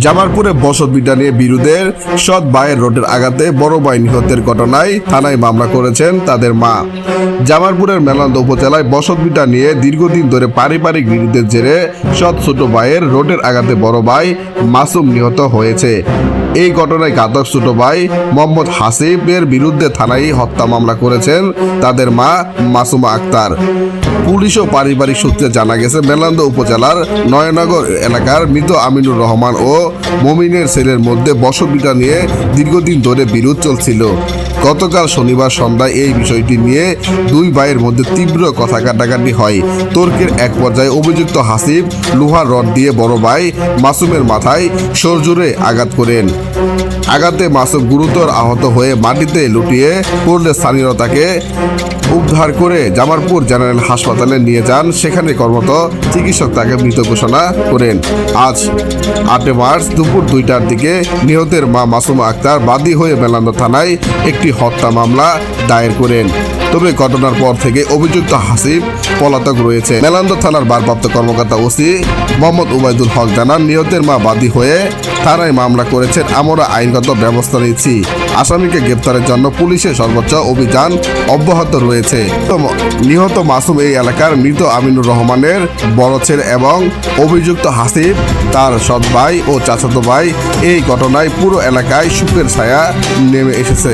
জামালপুরে বসত ভিটা নিয়ে বিরোধের সৎ ভাইয়ের রোডের আঘাতে বড় ভাই নিহতের ঘটনায় থানায় মামলা করেছেন তাদের মা। জামালপুরের মেলান্দ উপজেলায় বসত ভিটা নিয়ে দীর্ঘদিন ধরে পারিবারিক বিরোধের জেরে সৎ ছোট ভাইয়ের রোডের আঘাতে বড় ভাই মাসুম নিহত হয়েছে। এই ঘটনায় ঘাতক ছোট ভাই মোহাম্মদ হাসিবের বিরুদ্ধে থানায় হত্যা মামলা করেছেন তাদের মা মাসুমা আক্তার। পুলিশ ও পারিবারিক সূত্রে জানা গেছে, মেলান্দ উপজেলার নয়নগর এলাকার মৃত আমিনুর রহমান ও মমিনের ছেলের মধ্যে বসতভিটা নিয়ে দীর্ঘদিন ধরে বিরোধ চলছিল। গতকাল শনিবার সন্ধ্যায় এই বিষয়টি নিয়ে দুই ভাইয়ের মধ্যে তীব্র কথা কাটাকাটি হয়। তর্কের এক পর্যায়ে অভিযুক্ত হাসিব লোহার রড দিয়ে বড় ভাই মাসুমের মাথায় সরজোরে আঘাত করেন। আঘাতে মাসুম গুরুতর আহত হয়ে মাটিতে লুটিয়ে পড়লে স্থানীয়রা তাকে উদ্ধার করে জামালপুর জেনারেল হাসপাতালে নিয়ে যান। সেখানে কর্মরত চিকিৎসক তাকে মৃত ঘোষণা করেন। আজ 8 মার্চ দুপুর 2টার দিকে নিহতের মা মাসুমা আক্তার বাদী হয়ে মেলান্দ থানায় একটি হত্যা মামলা দায়ের করেন। তবে ঘটনার পর থেকে অভিযুক্ত হাসিব পলাতক রয়েছে। মেলান্দ থানার ভারপ্রাপ্ত কর্মকর্তা ওসি মোহাম্মদ উবাইদুল হক জানান, নিহতের মা বাদী হয়ে থানায় মামলা করেছেন। আমরা আইনগত ব্যবস্থা নিচ্ছি। আসামিকে গ্রেপ্তারের জন্য পুলিশের সর্বোচ্চ অভিযান অব্যাহত রয়েছে। নিহত মাসুম এই এলাকার মৃত আমিনুর রহমানের বড় ছেলে এবং অভিযুক্ত হাসিব তার সৎ ভাই ও চাচাতো ভাই। এই ঘটনায় পুরো এলাকায় শোকের ছায়া নেমে এসেছে।